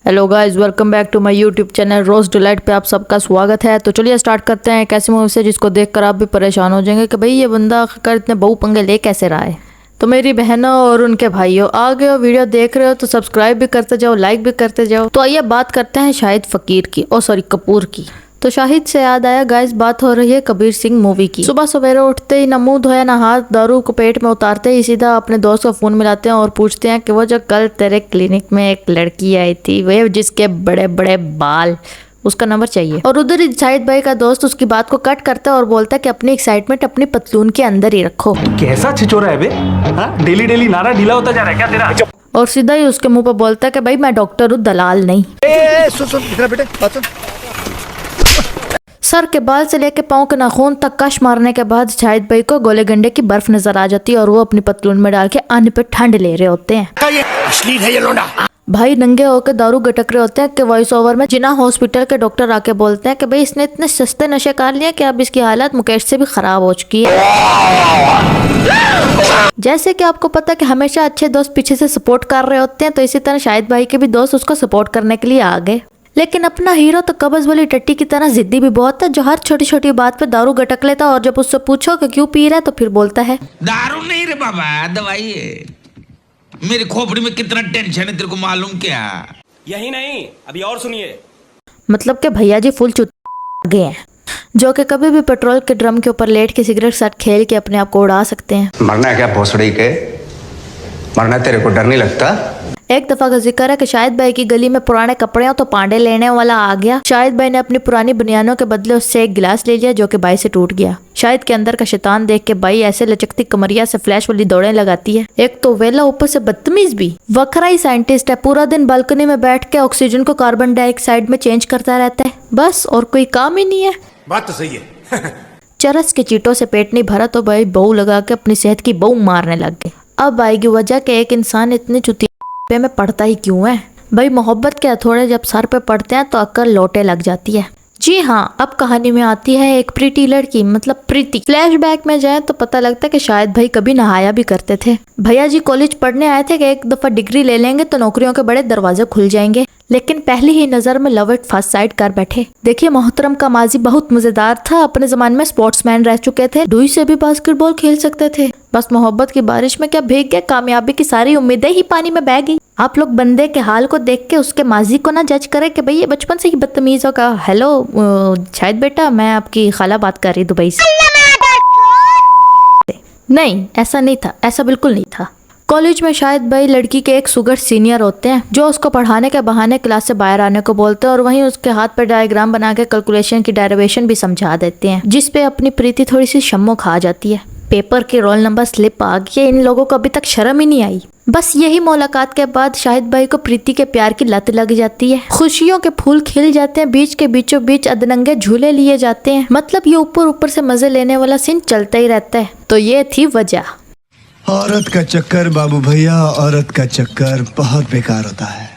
Hello guys, welcome back to my YouTube channel rose delight पे आप सबका स्वागत है। तो चलिए स्टार्ट करते हैं एक ऐसी मूवी से जिसको देखकर आप भी परेशान हो जाएंगे कि भाई ये बंदा आखिरकार इतने बहु पंगे ले कैसे रहा है। तो मेरी बहनों और उनके भाइयों, आ गए हो वीडियो देख रहे हो तो सब्सक्राइब भी करते जाओ, लाइक भी करते जाओ। तो आइए बात करते हैं शाहिद फकीर की, कपूर की। तो शाहिद से याद आया गाइस, बात हो रही है कबीर सिंह मूवी की। सुबह सवेरे उठते ही ना मुंह धोया ना हाथ, दारू को पेट में उतारते ही सीधा अपने दोस्त को फोन मिलाते हैं और पूछते हैं कि वो जो कल तेरे क्लिनिक में एक लड़की आई थी, वे जिसके बड़े बड़े बाल, उसका नंबर चाहिए। और उधर ही शाहिद भाई का दोस्त उसकी बात को कट करता है और बोलता है कि अपनी एक्साइटमेंट अपनी पतलून के अंदर ही रखो। कैसा छिचोरा है बे? डेली डेली नारा ढीला होता जा रहा है क्या तेरा? और सीधा ही उसके मुंह पर बोलता है कि भाई मैं डॉक्टर हूँ, दलाल नहीं। सुन इधर बेटे बात सुन। सर के बाल से लेके पाँव के नाखून तक कश मारने के बाद शाहिद भाई को गोले गंडे की बर्फ नजर आ जाती है और वो अपनी पतलून में डाल के आने पे ठंड ले रहे होते हैं। ये अश्लील है ये लोंडा। भाई नंगे होकर दारू गटक रहे होते हैं कि वॉइस ओवर में जिना हॉस्पिटल के डॉक्टर आके बोलते हैं कि भाई इसने इतने सस्ते नशे कर लिए कि अब इसकी हालत मुकेश से भी खराब हो चुकी है। जैसे कि आपको पता है कि हमेशा अच्छे दोस्त पीछे से सपोर्ट कर रहे होते हैं, तो इसी तरह शाहिद भाई के भी दोस्त उसको सपोर्ट करने के लिए आ गए। लेकिन अपना हीरो तो कब्ज वाली टट्टी की तरह जिद्दी भी बहुत है, जो हर छोटी छोटी बात पे दारू गटक लेता और जब उससे पूछो कि क्यों पी रहा है तो फिर बोलता है दारू नहीं रे बाबा, दवाई है। मेरी खोपड़ी में कितना टेंशन है तेरे को मालूम क्या? यही नहीं, अभी और सुनिए। मतलब कि भैया जी फुल चुत गए हैं, जो कि कभी भी पेट्रोल के ड्रम के ऊपर लेट के सिगरेट साथ खेल के अपने आप को उड़ा सकते हैं। मरना है क्या भोसड़ी के? मरना तेरे को डर नहीं लगता? एक दफा का जिक्र है कि शाहिद भाई की गली में पुराने कपड़े हो तो पांडे लेने वाला आ गया। शाहिद भाई ने अपनी पुरानी बनियानों के बदले उससे एक गिलास ले लिया जो कि भाई से टूट गया। शाहिद के अंदर का शैतान देख के भाई ऐसे लचकती कमरिया से फ्लैश वाली दौड़ें लगाती है। एक तो वेला ऊपर से बदतमीज भी, वखरा ही साइंटिस्ट है, पूरा दिन बालकनी में बैठ के ऑक्सीजन को कार्बन डाइऑक्साइड में चेंज करता रहता है, बस और कोई काम ही नहीं है। बात तो सही है। चरस के चीटों से पेट नहीं भरा तो भाई बहू लगा के अपनी सेहत की बहू मारने लग गए। अब आएगी वजह कि एक इंसान इतनी चुती में पड़ता ही क्यों है। भाई मोहब्बत के हथौड़े जब सर पे पड़ते हैं तो अक्ल लौटे लग जाती है। जी हाँ, अब कहानी में आती है एक प्रीति लड़की, मतलब प्रीति। फ्लैशबैक में जाए तो पता लगता है कि शायद भाई कभी नहाया भी करते थे। भैया जी कॉलेज पढ़ने आए थे कि एक दफा डिग्री ले लेंगे तो नौकरियों के बड़े दरवाजे खुल जाएंगे, लेकिन पहली ही नजर में लव एट फर्स्ट साइट कर बैठे। देखिए मोहतरम का माजी बहुत मजेदार था, अपने जमाने में स्पोर्ट्समैन रह चुके थे, डुई से भी बास्केटबॉल खेल सकते थे, बस मोहब्बत की बारिश में क्या भीग गए, कामयाबी की सारी उम्मीदें ही पानी में बह गई। आप लोग बंदे के हाल को देख के उसके माजी को ना जज करें कि भाई ये बचपन से ही बदतमीज होगा। हेलो शायद बेटा, मैं आपकी खाला बात कर रही दुबई से। नहीं, ऐसा नहीं था, ऐसा बिल्कुल नहीं था। कॉलेज में शायद भाई लड़की के एक सुगर सीनियर होते हैं जो उसको पढ़ाने के बहाने क्लास से बाहर आने को बोलते हैं और वहीं उसके हाथ पर डायग्राम बना के कैलकुलेशन की डेरिवेशन भी समझा देते हैं, जिसपे अपनी प्रीति थोड़ी सी शम्मो खा जाती है। पेपर के रोल नंबर स्लिप आ गई, इन लोगों को अभी तक शर्म ही नहीं आई। बस यही मुलाकात के बाद शाहिद भाई को प्रीति के प्यार की लत लग जाती है। खुशियों के फूल खिल जाते हैं, बीच के बीचों बीच अधनंगे झूले लिए जाते हैं, मतलब ये ऊपर ऊपर से मजे लेने वाला सीन चलता ही रहता है। तो ये थी वजह। औरत का चक्कर बाबू भैया, औरत का चक्कर बहुत बेकार होता है।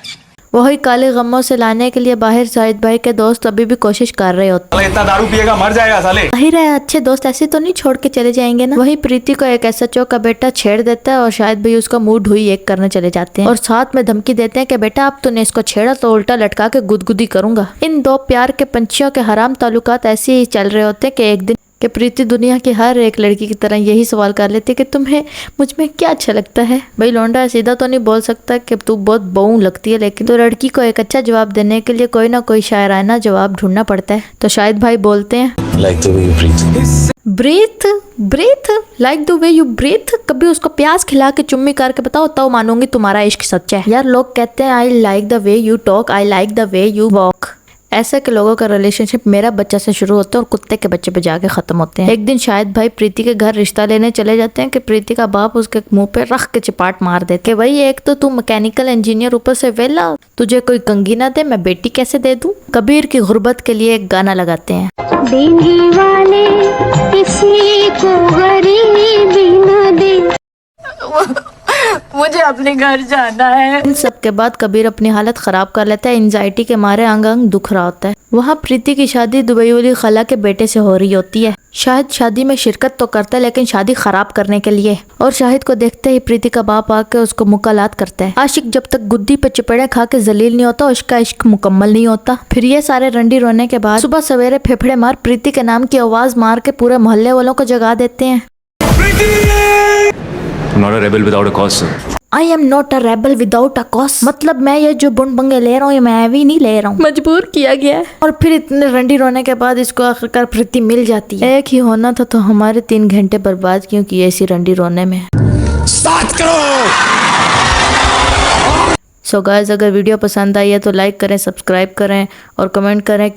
वही काले गमों से लाने के लिए बाहर शाहिद भाई के दोस्त अभी भी कोशिश कर रहे होते हैं। इतना दारू पिएगा मर जाएगा साले। जाहिर है अच्छे दोस्त ऐसे तो नहीं छोड़ के चले जाएंगे ना। वही प्रीति को एक SHO का बेटा छेड़ देता है और शायद भाई उसका मुंह ढुई एक करने चले जाते हैं और साथ में धमकी देते हैं कि बेटा अब तूने इसको छेड़ा तो उल्टा लटका के गुदगुदी करूंगा। इन दो प्यार के पंछियों के हराम ताल्लुकात ऐसे ही चल रहे होते हैं कि एक दिन कि प्रीति दुनिया की हर एक लड़की की तरह यही सवाल कर लेती कि तुम्हें मुझ में क्या अच्छा लगता है। भाई लौंडा सीधा तो नहीं बोल सकता कि तू बहुत बहू लगती है, लेकिन तो लड़की को एक अच्छा जवाब देने के लिए कोई ना कोई शायराना जवाब ढूंढना पड़ता है। तो शायद भाई बोलते हैं like the way you breathe breathe like the way you breathe. कभी उसको प्याज खिला के चुम्मी करके बताओ तो मानूंगी तुम्हारा इश्क सच्चा है। यार लोग कहते हैं I like the way you talk, I like the way you walk. ऐसे के लोगों का रिलेशनशिप मेरा बच्चा से शुरू होता है और कुत्ते के बच्चे पे जाके खत्म होते हैं। एक दिन शायद भाई प्रीति के घर रिश्ता लेने चले जाते हैं कि प्रीति का बाप उसके मुंह पे रख के चिपाट मार देते कि भाई एक तो तू मैकेनिकल इंजीनियर, ऊपर से वेला, तुझे कोई कंगी ना दे, मैं बेटी कैसे दे दूं। कबीर की गुर्बत के लिए एक गाना लगाते हैं, देने वाले किसी को गरीबी न दे। मुझे अपने घर जाना है। इन सब के बाद कबीर अपनी हालत खराब कर लेता है। एंजाइटी के मारे अंग अंग दुख रहा होता है। वहाँ प्रीति की शादी दुबई वाली खला के बेटे से हो रही होती है। शाहिद शादी में शिरकत तो करता है लेकिन शादी खराब करने के लिए। और शाहिद को देखते ही प्रीति का बाप आके उसको मुकालात करता है। आशिक जब तक गुद्दी पे चपेड़े खा के जलील नहीं होता उसका इश्क मुकम्मल नहीं होता। फिर ये सारे रंडी रोने के बाद सुबह सवेरे फेफड़े मार प्रीति के नाम की आवाज मार के पूरे मोहल्ले वालों को जगा देते हैं। Not a rebel without a cause sir. I am not a rebel without a cause, मतलब मैं ये जो बुन बंगे ले रहा हूँ ये मैं भी नहीं ले रहा हूँ, मजबूर किया गया है। और फिर इतने रंडी रोने के बाद इसको आखिरकार प्रीति मिल जाती है। एक ही होना था तो हमारे 3 घंटे बर्बाद क्यों किए इसी रंडी रोने में। सो गाइस, अगर वीडियो पसंद आई है तो लाइक करें, सब्सक्राइब करें और कमेंट करें।